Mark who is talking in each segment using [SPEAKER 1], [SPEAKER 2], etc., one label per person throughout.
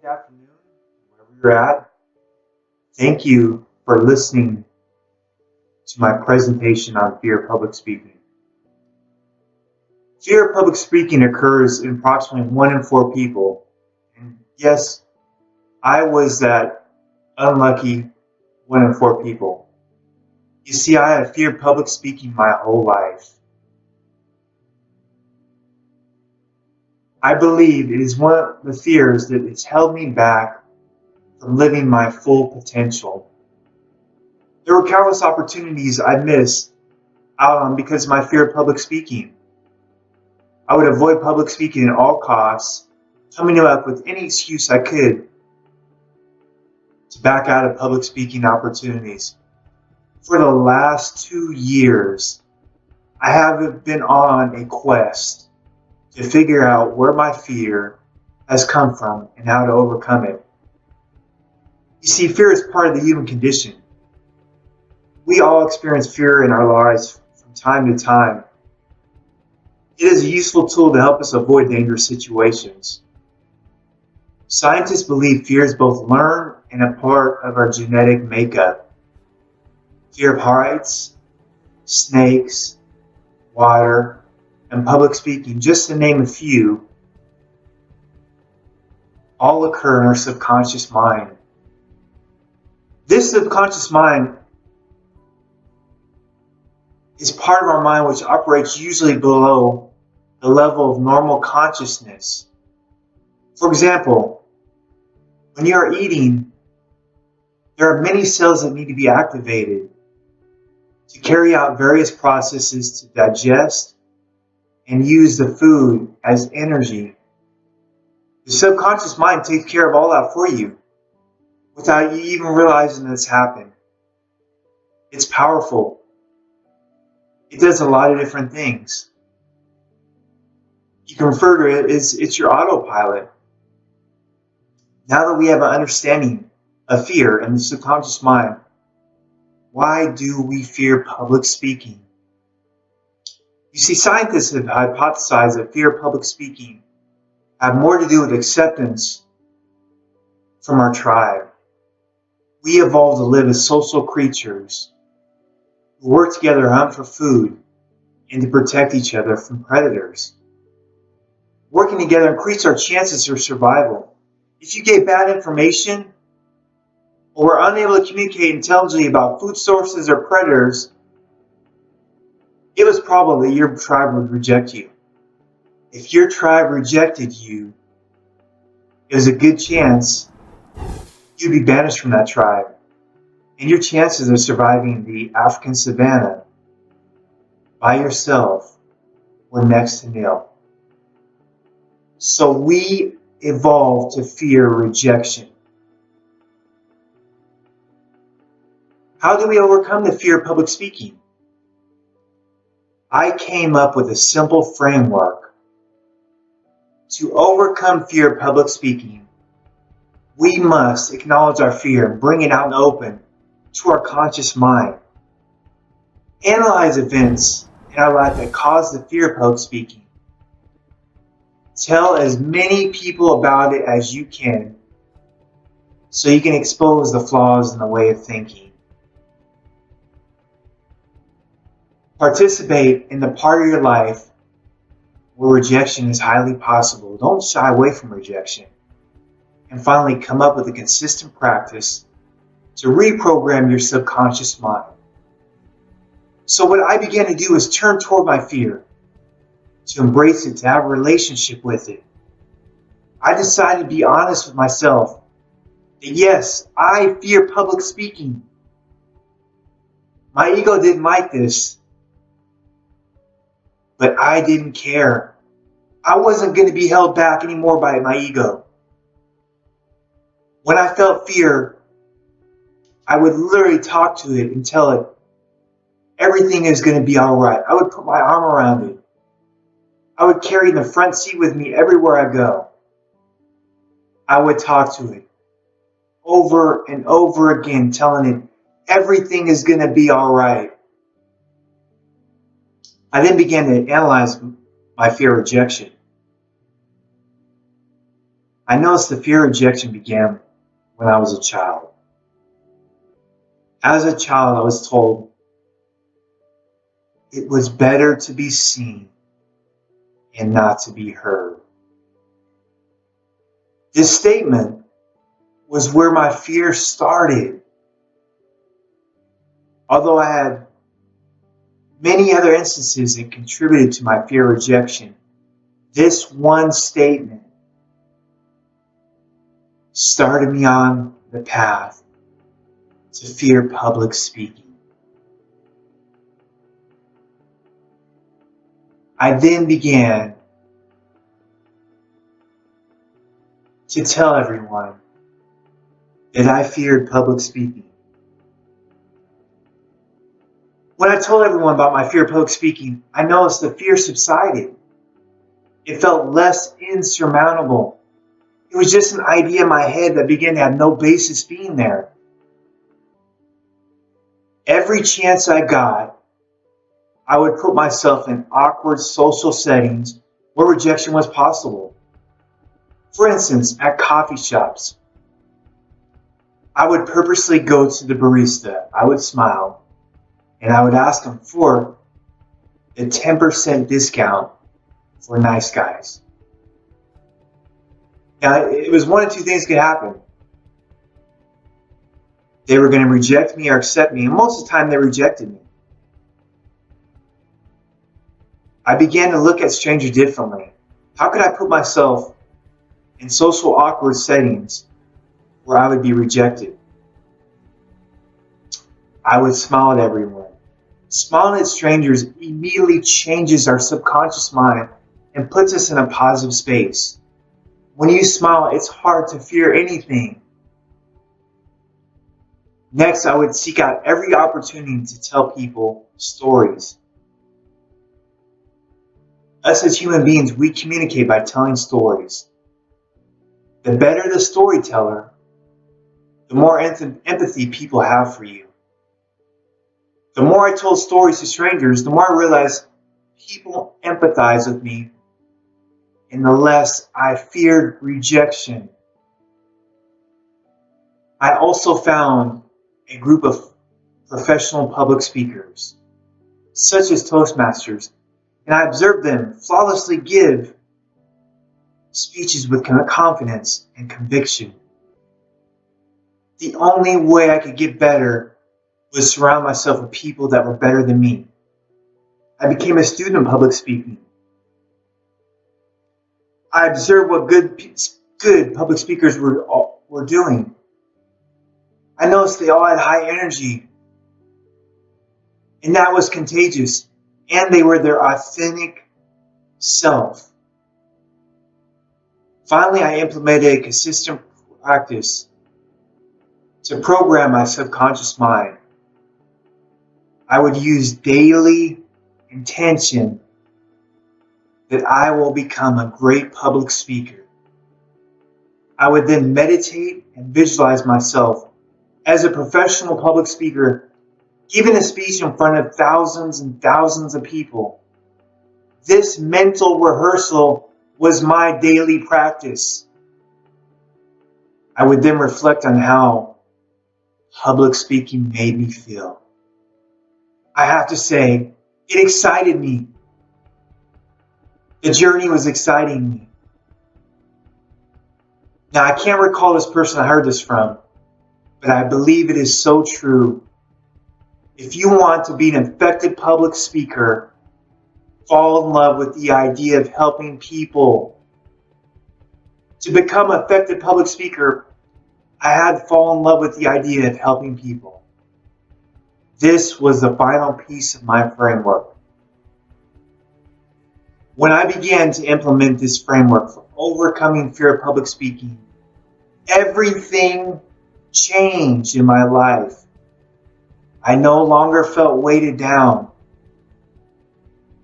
[SPEAKER 1] good afternoon, wherever you're at. Thank you for listening to my presentation on fear of public speaking. Fear of public speaking occurs in approximately 1 in 4 people. And yes, I was that unlucky 1 in 4 people. You see, I had fear of public speaking my whole life. I believe it is one of the fears that has held me back from living my full potential. There were countless opportunities I missed out on because of my fear of public speaking. I would avoid public speaking at all costs, coming up with any excuse I could to back out of public speaking opportunities. For the last 2 years, I have been on a quest to figure out where my fear has come from and how to overcome it. You see, fear is part of the human condition. We all experience fear in our lives from time to time. It is a useful tool to help us avoid dangerous situations. Scientists believe fear is both learned and a part of our genetic makeup. Fear of heights, snakes, water, and public speaking, just to name a few, all occur in our subconscious mind. This subconscious mind is part of our mind which operates usually below the level of normal consciousness. For example, when you are eating, there are many cells that need to be activated to carry out various processes to digest and use the food as energy. The subconscious mind takes care of all that for you without you even realizing that it's happened. It's powerful. It does a lot of different things. You can refer to it as it's your autopilot. Now that we have an understanding of fear and the subconscious mind, why do we fear public speaking? You see, scientists have hypothesized that fear of public speaking have more to do with acceptance from our tribe. We evolved to live as social creatures who work together to hunt for food and to protect each other from predators. Working together increases our chances for survival. If you get bad information or are unable to communicate intelligently about food sources or predators, it was probable that your tribe would reject you. If your tribe rejected you, it was a good chance you'd be banished from that tribe, and your chances of surviving the African savannah by yourself were next to nil. So we evolved to fear rejection. How do we overcome the fear of public speaking? I came up with a simple framework. To overcome fear of public speaking, we must acknowledge our fear and bring it out in the open to our conscious mind. Analyze events in our life that cause the fear of public speaking. Tell as many people about it as you can so you can expose the flaws in the way of thinking. Participate in the part of your life where rejection is highly possible. Don't shy away from rejection. And finally, come up with a consistent practice to reprogram your subconscious mind. So what I began to do is turn toward my fear, to embrace it, to have a relationship with it. I decided to be honest with myself that yes, I fear public speaking. My ego didn't like this, but I didn't care. I wasn't going to be held back anymore by my ego. When I felt fear, I would literally talk to it and tell it everything is going to be all right. I would put my arm around it. I would carry it in the front seat with me everywhere I go. I would talk to it over and over again, telling it everything is going to be all right. I then began to analyze my fear of rejection. I noticed the fear of rejection began when I was a child. As a child, I was told it was better to be seen and not to be heard. This statement was where my fear started. Although I had many other instances that contributed to my fear of rejection, this one statement started me on the path to fear public speaking. I then began to tell everyone that I feared public speaking. When I told everyone about my fear of public speaking, I noticed the fear subsided. It felt less insurmountable. It was just an idea in my head that began to have no basis being there. Every chance I got, I would put myself in awkward social settings where rejection was possible. For instance, at coffee shops, I would purposely go to the barista. I would smile and I would ask them for a 10% discount for nice guys. Now, it was one of two things could happen. They were going to reject me or accept me, and most of the time they rejected me. I began to look at strangers differently. How could I put myself in social awkward settings where I would be rejected? I would smile at everyone. Smiling at strangers immediately changes our subconscious mind and puts us in a positive space. When you smile, it's hard to fear anything. Next, I would seek out every opportunity to tell people stories. Us as human beings, we communicate by telling stories. The better the storyteller, the more empathy people have for you. The more I told stories to strangers, the more I realized people empathize with me, and the less I feared rejection. I also found a group of professional public speakers, such as Toastmasters, and I observed them flawlessly give speeches with confidence and conviction. The only way I could get better was surround myself with people that were better than me. I became a student in public speaking. I observed what good public speakers were doing. I noticed they all had high energy, and that was contagious, and they were their authentic self. Finally, I implemented a consistent practice to program my subconscious mind. I would use daily intention that I will become a great public speaker. I would then meditate and visualize myself as a professional public speaker, giving a speech in front of thousands and thousands of people. This mental rehearsal was my daily practice. I would then reflect on how public speaking made me feel. I have to say, it excited me. The journey was exciting me. Now, I can't recall this person I heard this from, but I believe it is so true. If you want to be an effective public speaker, fall in love with the idea of helping people. To become an effective public speaker, I had to fall in love with the idea of helping people. This was the final piece of my framework. When I began to implement this framework for overcoming fear of public speaking, everything changed in my life. I no longer felt weighted down.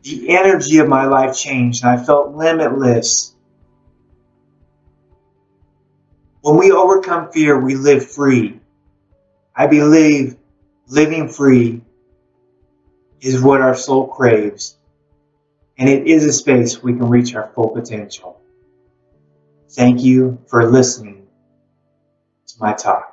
[SPEAKER 1] The energy of my life changed, and I felt limitless. When we overcome fear, we live free. I believe living free is what our soul craves, and it is a space we can reach our full potential. Thank you for listening to my talk.